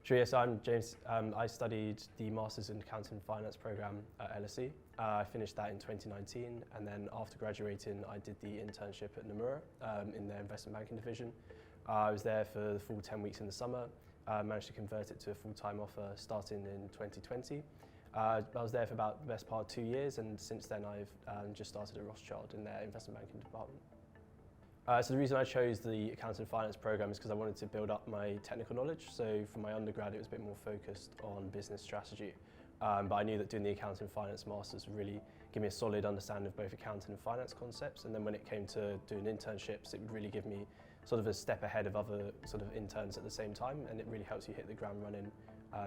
Sure, yes, I'm James. I studied the Masters in Accounting and Finance program at LSE. I finished that in 2019, and then after graduating, I did the internship at Nomura in their investment banking division. I was there for the full 10 weeks in the summer. Managed to convert it to a full-time offer starting in 2020. I was there for about the best part of 2 years, and since then I've just started at Rothschild in their investment banking department. So the reason I chose the Accounting and Finance program is because I wanted to build up my technical knowledge. So for my undergrad, it was a bit more focused on business strategy. But I knew that doing the Accounting and Finance Masters would really give me a solid understanding of both accounting and finance concepts. And then when it came to doing internships, it would really give me sort of a step ahead of other sort of interns at the same time. And it really helps you hit the ground running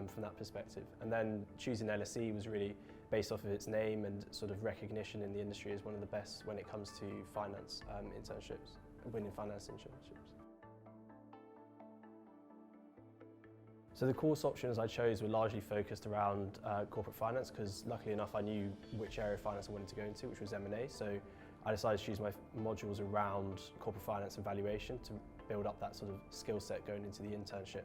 from that perspective. And then choosing LSE was really based off of its name and sort of recognition in the industry as one of the best when it comes to finance internships. Winning finance internships. So the course options I chose were largely focused around corporate finance because luckily enough I knew which area of finance I wanted to go into, which was M&A. So I decided to choose my modules around corporate finance and valuation to build up that sort of skill set going into the internship.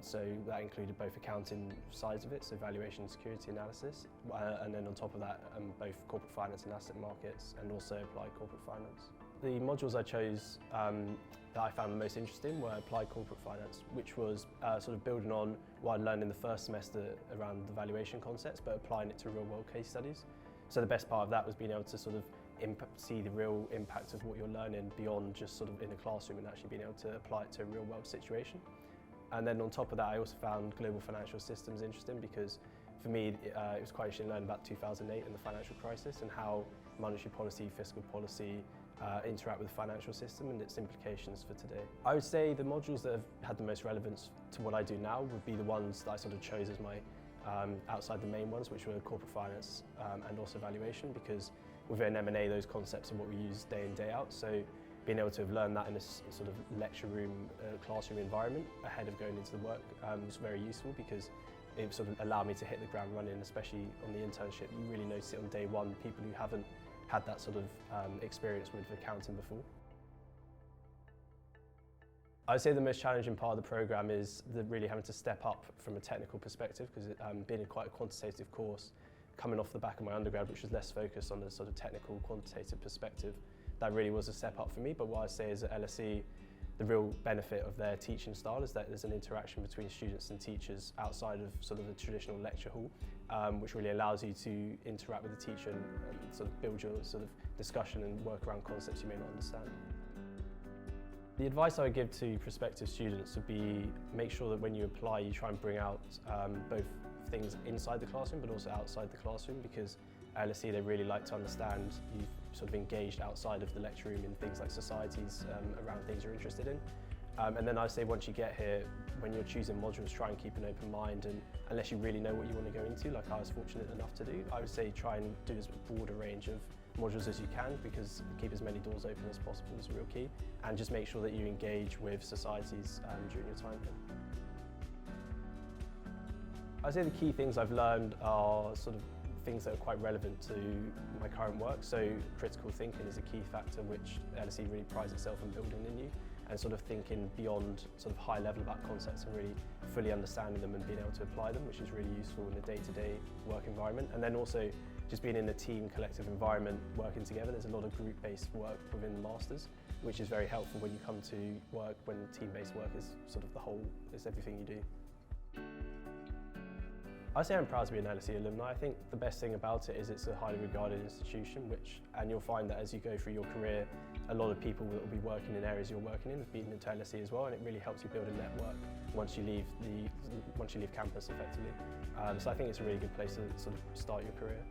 So that included both accounting sides of it, so valuation and security analysis, and then on top of that both corporate finance and asset markets, and also applied corporate finance. The modules I chose that I found the most interesting were applied corporate finance, which was sort of building on what I learned in the first semester around the valuation concepts, but applying it to real-world case studies. So the best part of that was being able to sort of see the real impact of what you're learning beyond just sort of in a classroom and actually being able to apply it to a real-world situation. And then on top of that, I also found global financial systems interesting because for me, it was quite interesting to learn about 2008 and the financial crisis and how monetary policy, fiscal policy interact with the financial system and its implications for today. I would say the modules that have had the most relevance to what I do now would be the ones that I sort of chose as my outside the main ones, which were corporate finance and also valuation, because within M&A, those concepts are what we use day in, day out. So being able to have learned that in a sort of lecture room, classroom environment ahead of going into the work was very useful because it sort of allowed me to hit the ground running, especially on the internship. You really notice it on day one, people who haven't had that sort of experience with accounting before. I'd say the most challenging part of the programme is really having to step up from a technical perspective because being quite a quantitative course, coming off the back of my undergrad, which was less focused on the sort of technical quantitative perspective, that really was a step up for me. But what I say is at LSE, the real benefit of their teaching style is that there's an interaction between students and teachers outside of sort of the traditional lecture hall, which really allows you to interact with the teacher and sort of build your sort of discussion and work around concepts you may not understand. The advice I would give to prospective students would be make sure that when you apply you try and bring out both things inside the classroom but also outside the classroom, because at LSE they really like to understand you've sort of engaged outside of the lecture room in things like societies around things you're interested in. And then I say once you get here, when you're choosing modules, try and keep an open mind, and unless you really know what you want to go into, like I was fortunate enough to do, I would say try and do as broad a range of modules as you can, because keep as many doors open as possible is real key, and just make sure that you engage with societies during your time here. I'd say the key things I've learned are sort of things that are quite relevant to my current work. So critical thinking is a key factor which LSE really prides itself on building in you, and sort of thinking beyond sort of high level about concepts and really fully understanding them and being able to apply them, which is really useful in a day-to-day work environment. And then also just being in a team collective environment working together. There's a lot of group-based work within the Masters, which is very helpful when you come to work, when team-based work is sort of the whole, is everything you do. I say I'm proud to be an LSE alumni. I think the best thing about it is it's a highly regarded institution, and you'll find that as you go through your career, a lot of people that will be working in areas you're working in have been into LSE as well, and it really helps you build a network once you leave campus effectively. So I think it's a really good place to sort of start your career.